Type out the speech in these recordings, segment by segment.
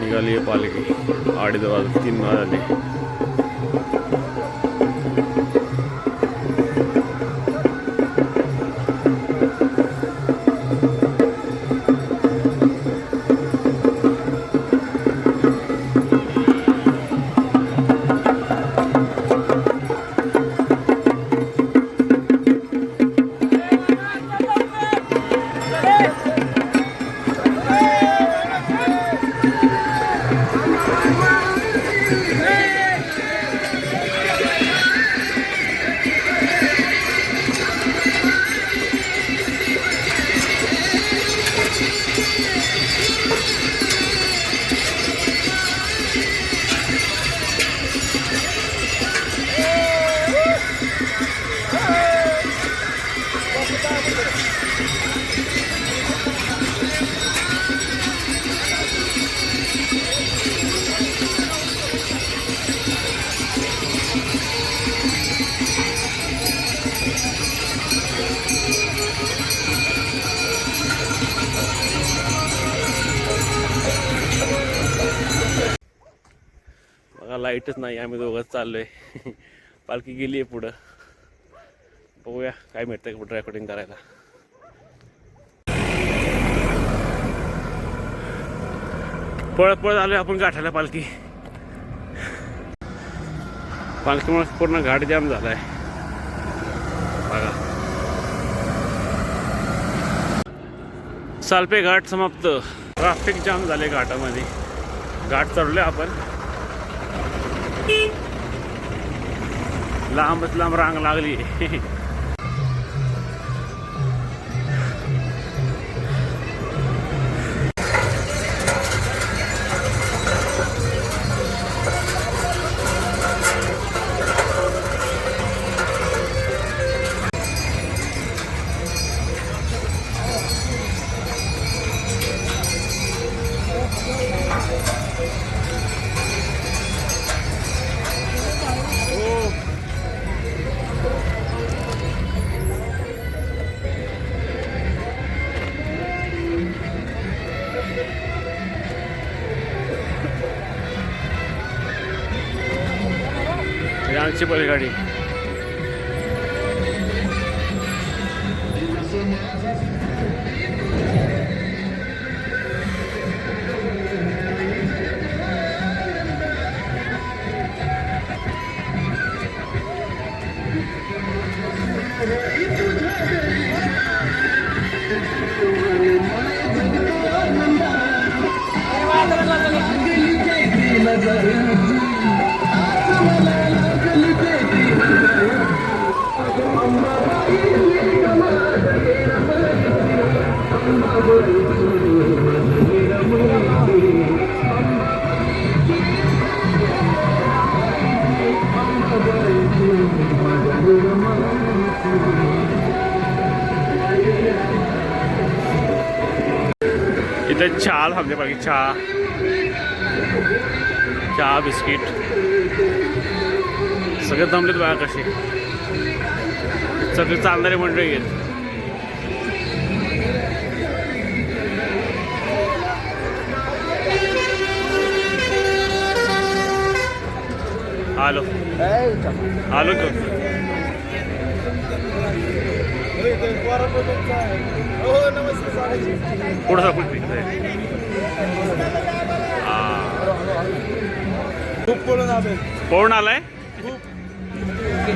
निघाली आहे पालखी 2:30 वाजता 3 वाजले. लाईटच नाही, आम्ही दोघंच चाललोय. पालखी गेली आहे पुढं. बघूया काय मिळतंय का पुढं रेकॉर्डिंग करायला. पळत पळत आलोय आपण गाठायला पालखी. पालखीमुळे पूर्ण घाट जाम झालाय बघा. सालपे घाट समाप्त. ट्रॅफिक जाम झाले घाटामध्ये. घाट चढलोय आपण. लांबच लांब रांग लागली. आमची बैलगाडी. इथे चहा थांबले पाहिजे. चहा बिस्किट सगळे थांबलेत बघा कसे. सगळे चालणारे मंडळी आहेत. आलो आलो का पुढचा कुठे पळून आलाय.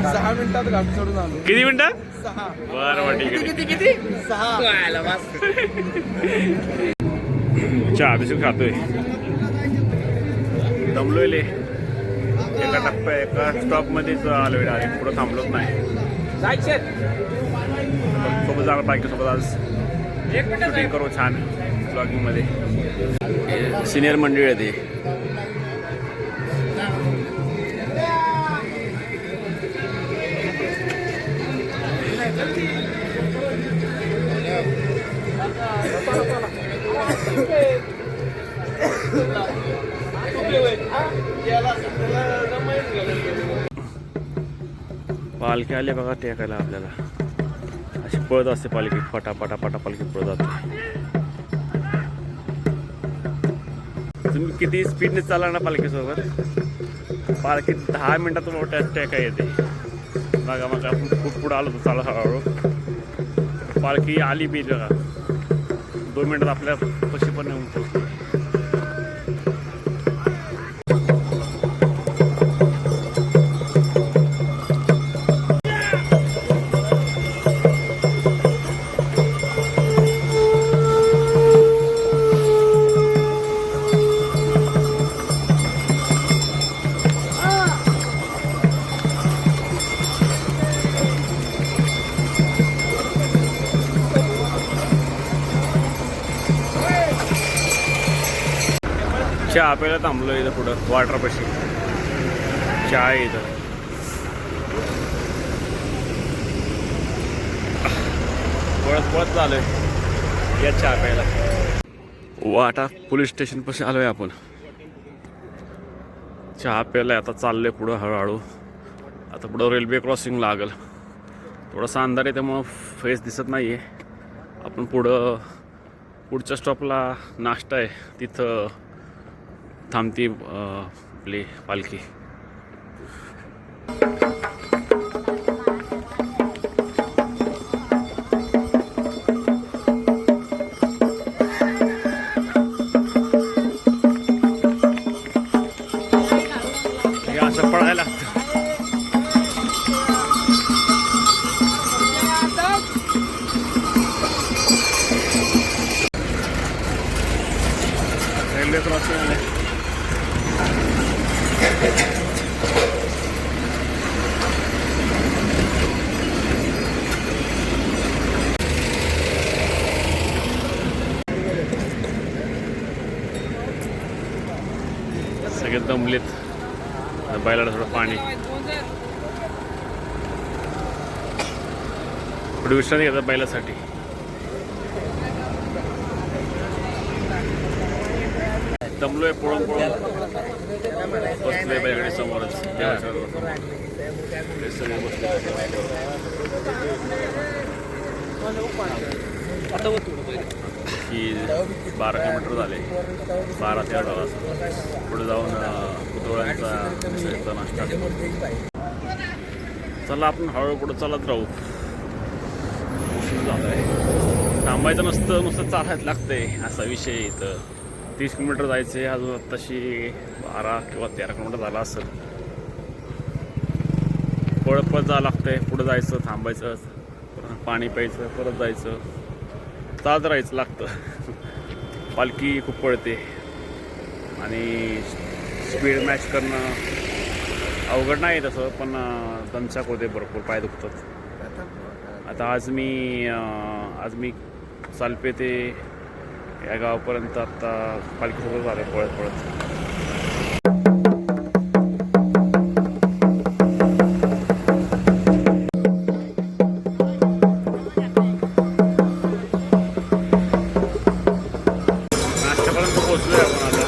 6 मिनिटात घाट चढून आलो. किती मिनिटात? 6. बरं वाटतं. किती 6. चहा बिस्किट खातोय. दमलोय. एका स्टॉपमध्येच आलोय. डायरेक्ट पुढं थांबलोच नाही. सोबत जाणार बाईकसोबत आज शूटिंग करू छान ब्लॉगिंगमध्ये. सिनियर मंडळी आहे ते. पालखी आली बघा टेकायला आपल्याला. अशी पळत असते पालखी. पटापटा पालखी पळत जाते. तुम्ही किती स्पीडने चाला ना पालखीसोबत, पालखी 10 मिनिटात मोठ्या टेका येते. बघा मग आपण खूप पुढं आलो होतो चालू हळूहळू. पालखी आली बी बघा, 2 मिनिटात आपल्या पशी पण येऊन पोहोचते. चहा प्यायला थांबलो इथं पुढं वॉटरपाशी. चहा आहे इथं. पळत चालू आहे या चहा प्यायला. वाटा पोलीस स्टेशनपाशी आलो आहे आपण. चहा प्यायला आता चाललोय पुढं हळूहळू. आता पुढं रेल्वे क्रॉसिंग लागल. थोडासा अंधार आहे त्यामुळं फेस दिसत नाही आहे. आपण पुढच्या स्टॉपला नाश्ता आहे तिथं थांबती आपली पालखी. हे असं पळायला लागतं. रेल्वे क्रॉसिंग आले. सगळे दमलेत. बैलाला थोडं पाणी. पुढे विश्रांती घेतात बैलासाठी. दमलोय पळून बसलोय बैलगाडी समोरच. सगळे बसले. की 12 किलोमीटर झाले. 12-13 पुढे जाऊन पुतळ्यांचा नाश्ता. चला आपण हळूहळू पुढं चालत राहू. झालं आहे. थांबायचं नसतं, नुसतं चालायला लागतंय असा विषय. इथं 30 किलोमीटर जायचं आहे. अजून आत्ताशी 12 किंवा 13 किलोमीटर झाला असेल. पळत जावं लागतंय. पुढं जायचं, थांबायचं, पाणी प्यायचं, परत जायचं, चालत राहायचं लागतं. पालखी खूप पळते आणि स्पीड मॅच करणं अवघड नाही तसं, पण दमछाक होते, भरपूर पाय दुखतात. आता आज मी सालपे ते या गावापर्यंत आत्ता पालखीसोबत झालं पळत. पोहोचलोय आपण आता.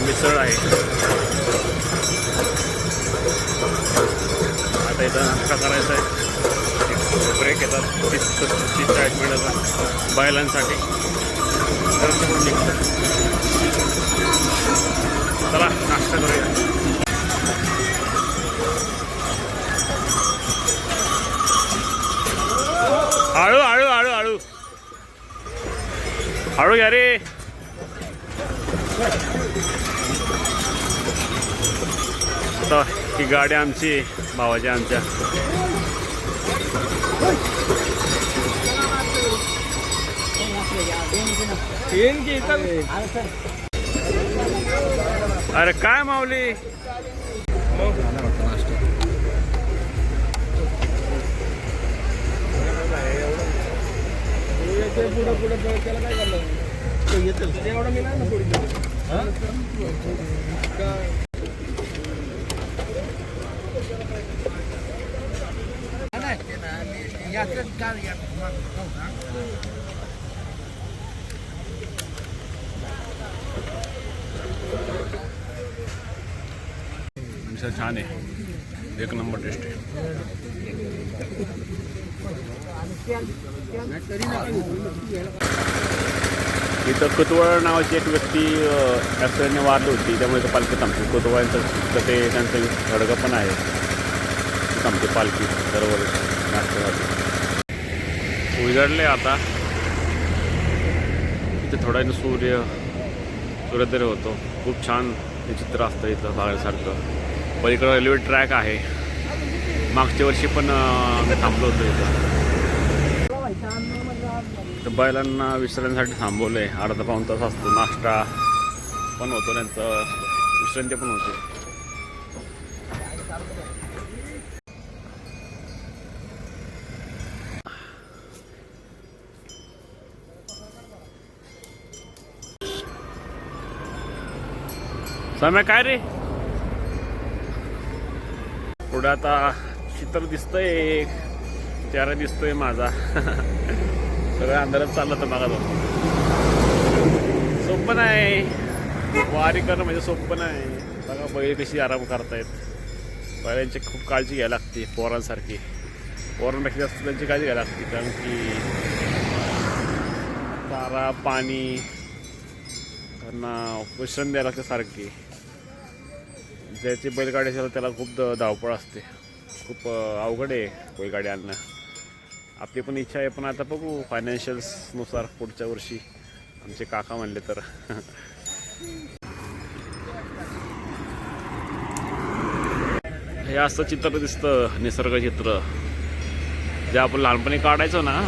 मिसळ आहे आता. इथं नाश्ता करायचा आहे. ब्रेक येतात 30-40 मिनिटाचा बैलांसाठी. चला नाश्ता करूया. हळू हळू हळू हळू हळू घ्या रे. आता ही गाडी आमची भावाची आमच्या. अरे काय माऊली. पुढे त्याला काय करलं एवढं मी नाही ना पुढे. मिसळ छान आहे. 1 नंबर टेस्ट आहे. इथं कुतवळ नावाची एक व्यक्ती ॲक्सिडेंटने वारली होती, त्यामुळे इथं पालखी थांबते. कुतवळांचं ते त्यांचं खडगं पण आहे, थांबते पालखी दरवर्षी नाश्त्यासाठी. उजाडले आता इथे थोडा सूर्योदय होतो. खूप छान हे चित्र असतं इथं बघण्यासारखं. पलीकडं रेल्वे ट्रॅक आहे. मागच्या वर्षी पण मी थांबलो होतो इथं. तर बैलांना विश्रांतीसाठी थांबवलं आहे. अर्धा पाऊण तास असतो, नाश्ता पण होतो, त्यांचं विश्रांती पण होते. समय काय रे पुढे आता चित्र दिसतंय, चेहरा दिसतोय माझा. सगळं अंधारात चाललं तर मागा जाऊन. सोपं नाही वारी करणं, म्हणजे सोपं नाही. बघा बैल कशी आराम करतायत. बैलांची खूप काळजी घ्यायला लागते, पोरांसारखी. पोरांपेक्षा जास्त त्यांची काळजी घ्यायला लागते, कारण की चारा पाणी त्यांना विश्रांती द्यायला लागते सारखी. ज्याची बैलगाडी असेल त्याला खूप धावपळ असते. खूप अवघड आहे बैलगाडी आणणं. आपली पण इच्छा आहे, पण आता बघू फायनान्शियल्सनुसार पुढच्या वर्षी. आमचे काका म्हणले तर. हे असं चित्र दिसतं, निसर्ग चित्र जे आपण लहानपणी काढायचो ना,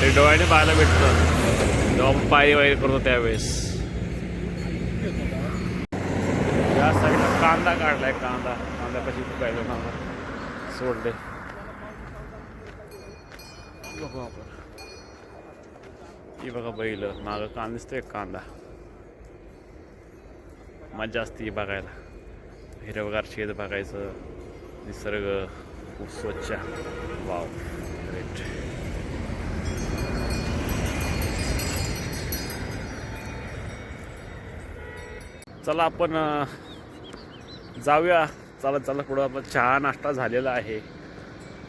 ते डोळ्याने पाहायला भेटतं जेव्हा आपण पायरी वगैरे करतो त्यावेळेस. या साईडला कांदा काढलाय, कांदा कशी पाहिलं ना सोडले. बघू आपण. ही बघा बैल, मागं कांदा दिसतोय, कांदा. मजा असते बघायला. हिरवगार शेत बघायचं, निसर्ग खूप स्वच्छ. Wow, great. चला आपण जाऊया चालत पुढं. आपण चहा नाश्ता झालेला आहे.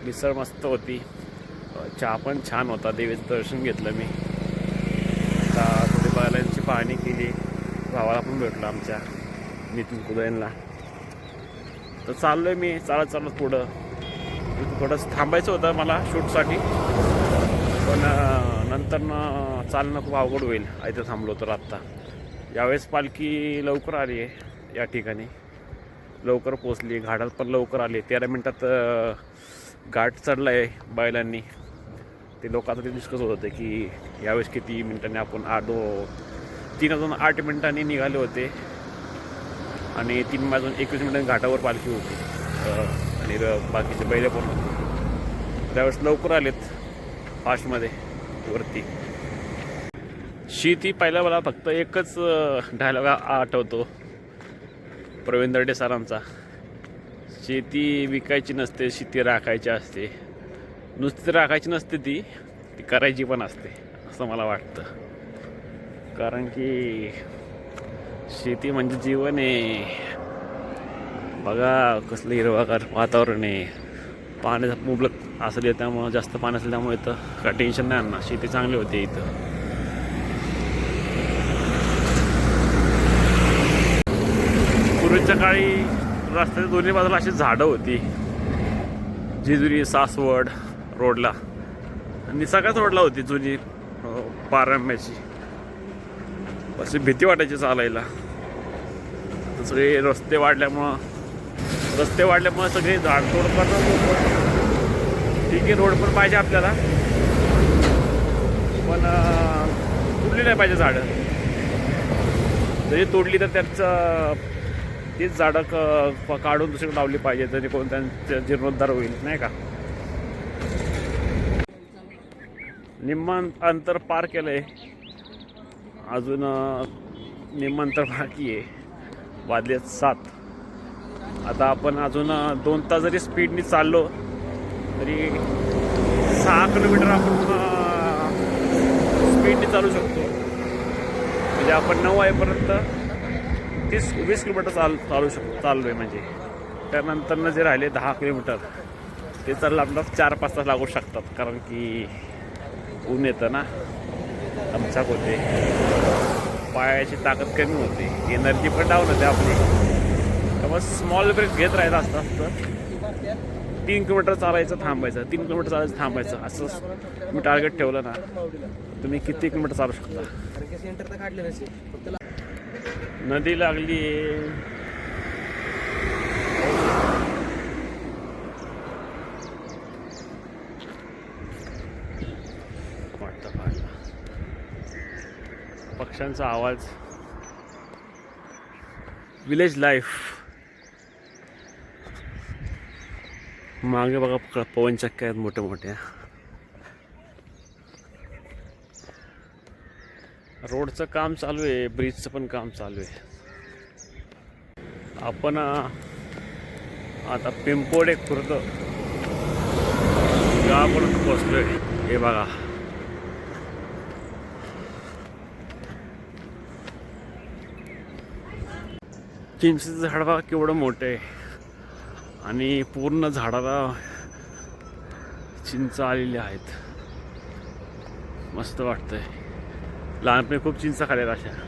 मिसळ मस्त होती, चहा पण छान होता. देवीचं दर्शन घेतलं मी. आता थोडी बैलांची पाहणी केली. भावाला पण भेटलं आमच्या नितीन कुदयनला. तर चाललो आहे मी चालत पुढं. थोडंसं थांबायचं होतं मला शूटसाठी, पण नंतर चालणं खूप अवघड होईल इथं थांबलो तर. आत्ता यावेळेस पालखी लवकर आली आहे, या ठिकाणी लवकर पोचली. घाटात पण लवकर आली. 13 मिनटात घाट चढला आहे बैलांनी. ते लोक आता ते डिस्कस होत होते की यावेळेस किती मिनिटांनी आपण 3:08 मिनिटांनी निघाले होते आणि 3:21 मिनिटांनी घाटावर पालखी होती. आणि बाकीचे बैल पण होते. त्यावेळेस लवकर आलेत फास्टमध्ये वरती. शेती पहिला मला फक्त एकच डायलॉग आठवतो प्रवीण दर्डे सरांचा. शेती विकायची नसते, शेती राखायची असते. नुसती राखायची नसते, ती करायची पण असते, असं मला वाटतं. कारण की शेती म्हणजे जीवन आहे. बघा कसलं हिरवागार वातावरण आहे. पाण्याचा मुबलक असले त्यामुळं, जास्त पाणी असेल त्यामुळे इथं काय टेन्शन नाही आणणार. शेती चांगली होती इथं. पूर्वीच्या काळी रस्त्याच्या दोन्ही बाजूला अशी झाडं होती. जेजुरी सासवड रोडला आणि सगळ्याच रोडला होती जुनी पारंब्याची. अशी भीती वाटायची चालायला. सगळे रस्ते वाढल्यामुळं सगळे झाडतोड करतात. ठीक आहे, रोड पण पाहिजे आपल्याला, पण तोडली नाही पाहिजे झाडं. जरी तोडली तर त्याचं तीच झाडं काढून दुसरीकडे लावली पाहिजे, तरी कोण त्यांचं जीर्णोद्धार होईल, नाही का. निम्म अंतर पार केलं आहे, अजून निम्म अंतर बाकी आहे. वाजले 7. आता आपण अजून 2 तास जरी स्पीडने चाललो तरी 6 किलोमीटर आपण स्पीडने चालू शकतो. म्हणजे आपण 9 वाजेपर्यंत 20 किलोमीटर चाललो आहे. म्हणजे त्यानंतरनं जे राहिले 10 किलोमीटर ते चाललं आपल्याला 4-5 तास लागू शकतात, कारण की ऊन येतं ना. दमछाक होते, पायाची ताकद कमी होते, एनर्जी पण डाऊन होते आपली. त्यामुळे स्मॉल ब्रेक घेत राहायचं असतं. 3 किलोमीटर चालायचं थांबायचं, 3 किलोमीटर चालायचं थांबायचं, असं तुम्ही टार्गेट ठेवलं ना तुम्ही किती किलोमीटर चालू शकता. नदी लागली वाटतं पाहायला. पक्ष्यांचा आवाज, विलेज लाईफ. मागे बघा पवनचक्क्या आहेत मोठ्या मोठ्या. रोडचं काम चालू आहे, ब्रिजचं पण काम चालू आहे. आपण आता पिंपोडे खुर्द गावापर्यंत पोहोचलोय. हे बघा चिंचेचं झाड बघा केवढं मोठं आहे आणि पूर्ण झाडाला चिंच आलेल्या आहेत. मस्त वाटतंय. लहानपणी खूप चिंच खाल्ल्यात अशा.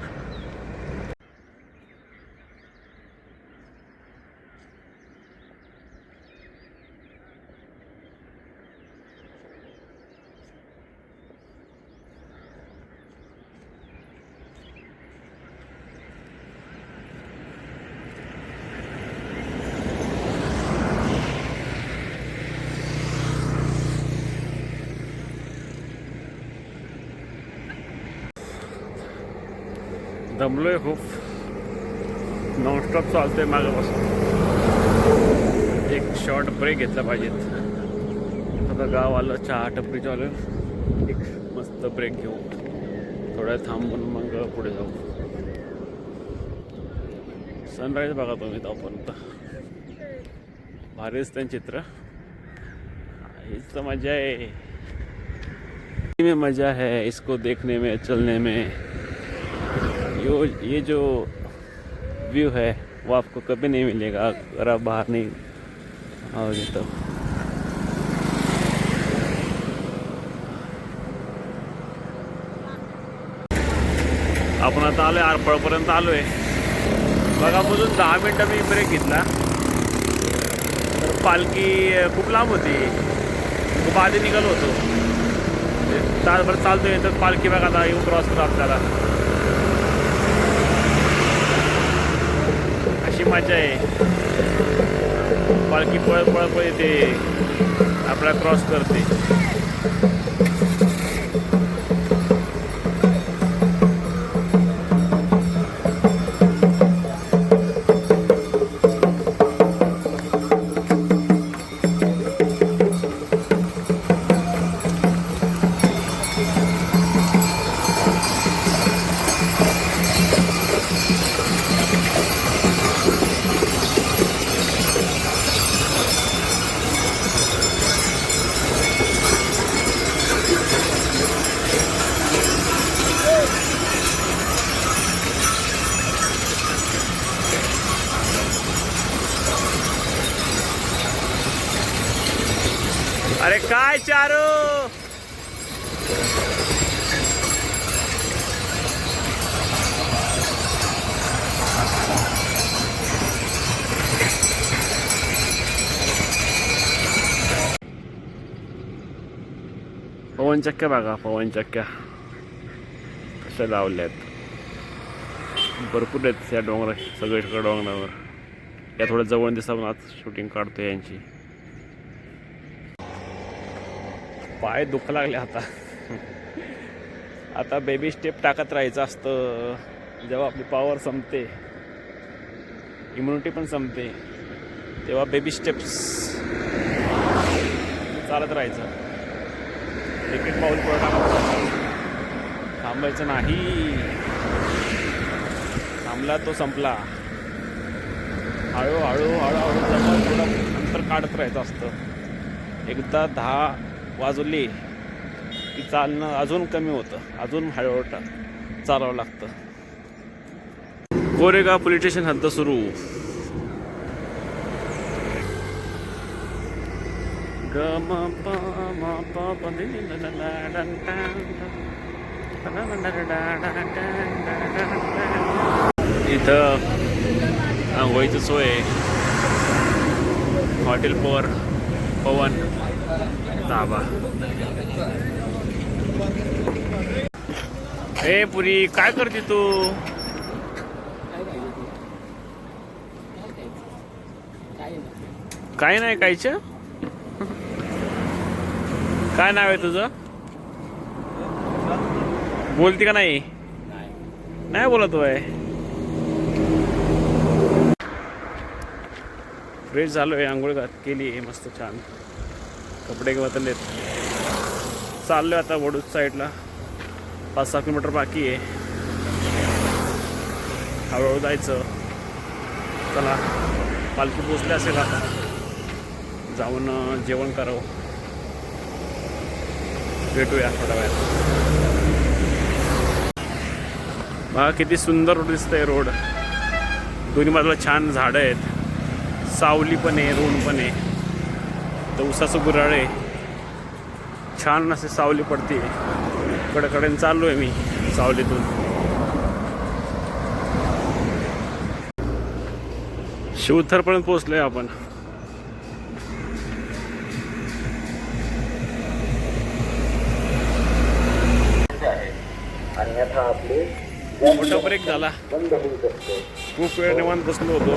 दमलोय खूप, नॉनस्टॉप चालतोय मागापासून. एक शॉर्ट ब्रेक घेतला पाहिजेत. आता गाव आलं, चहा टपरी चालू, एक मस्त ब्रेक घेऊ, थोडा थांबून मग पुढे जाऊ. सनराईज बघा तुम्ही तोपर्यंत. भारी दिसतं चित्र. हीच तर मजा आहे. में मजा है इसको देखने में, चलने में. ये जो व्यू है वो आपको कभी नहीं मिलेगा अगर आप बाहर नहीं आओगे तो. आपण आता आलोय आरपळपर्यंत आलोय बघा. अजून 10 मिनटं मी ब्रेक घेतला तर पालखी खूप लांब होती. खूप आधी निघालो होतो. तासभर चालतोय तर पालखी बघा आता येऊन क्रॉस करा आपल्याला. अशी मजा आहे. पालखी पळत पळत पळत येते, आपल्याला क्रॉस करते. अरे काय चारू. पवनचक्क्या बघा, पवनचक्क्या कशा लावल्यात. भरपूर आहेत या डोंगर, सगळीकडे डोंगरावर. या थोड्या जवळ दिसावून आज शूटिंग काढतो यांची. पाय दुखा लागले आता. आता बेबी स्टेप टाकत राहायचं असतं. जेव्हा आपली पॉवर संपते, इम्युनिटी पण संपते, तेव्हा बेबी स्टेप्स चालत राहायचं. एक एक पाऊल पुढे टाकायचं, थांबायचं नाही. थांबला तो संपला. हळूहळू हळूहळू जवळ थोडं अंतर काढत राहायचं असतं. एकदा 10 वाजवली की चालणं अजून कमी होतं, अजून हळूहळू चालावं लागतं. कोरेगाव पोलीस स्टेशन हद्द सुरू. इथं आंघोळीची सोय आहे. हॉटेल पवन धाबा. ए पुरी काय करते तू? काय नाही कायचं. काय नाव आहे तुझं? बोलती का नाही? नाही बोलत होय. फ्रेश झालोय, आंघोळ केली मस्त छान, कपडे बदललेत. चाललोय आता वडूज साईडला. 5-6 किलोमीटर बाकी आहे. हळूहळू जायचं. चला, पालखी पोचली असेल आता. जाऊन जेवण करावं. भेटूया थोड्या वेळात. बघा किती सुंदर रोड दिसतंय. रोड दोन्ही बाजूला छान झाडं आहेत. सावली पण आहे, रोड पण आहे. तर उसाचं गुऱ्हाळ आहे. छान असे सावली पडते. कडेकडेने चाललो आहे मी सावलीतून. शिवथरपर्यंत पोहोचलोय आपण. मोठा ब्रेक झाला. खूप वेळ निवांत बसलो होतो.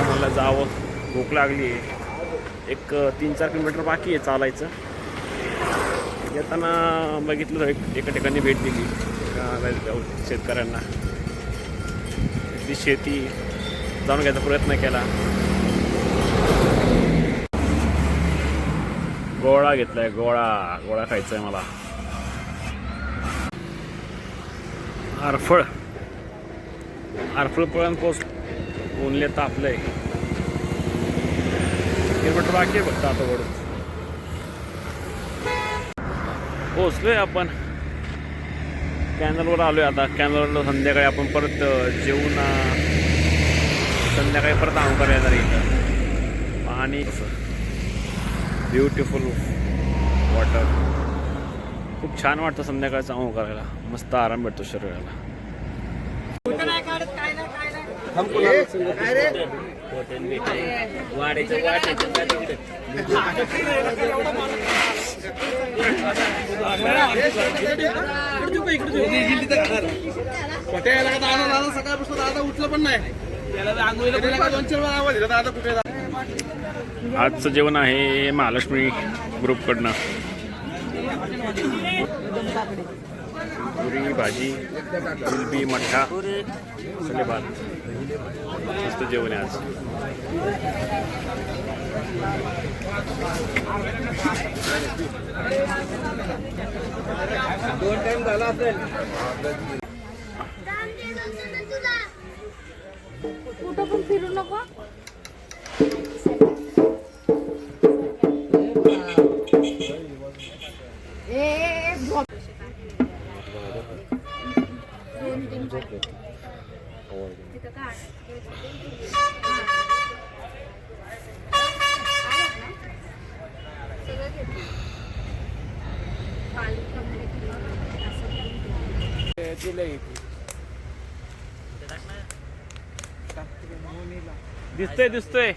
मला जावं, भूक लागली आहे. एक 3-4 किलोमीटर बाकी आहे चालायचं. येताना बघितलं एका ठिकाणी भेट दिली शेतकऱ्यांना. ती शेती जाणून घ्यायचा प्रयत्न केला. गोळा घेतलाय. गोळा खायचा आहे मला. आरफळपर्यंत ऊनले तापलंय. किलोमीटर बाकी आहे फक्त आता वडून. पोचलोय आपण. कॅनलवर आलोय आता. कॅनलवर संध्याकाळी आपण परत जेवून संध्याकाळी परत आंघोळ करायला इथं. पाणी ब्युटिफुल वॉटर. खूप छान वाटतं संध्याकाळचं आंघोळ करायला. मस्त आराम भेटतो शरीराला. सकाळपासून दादा उठलं पण नाही. आजचं जेवण आहे महालक्ष्मी ग्रुपकडनं. पुरी भाजी, जिलबी, मठ्ठा, चले भात. मस्त जेवण आहे आज. दोन टाइम झाला असेल. कुठं पण फिरू नको. दिसतोय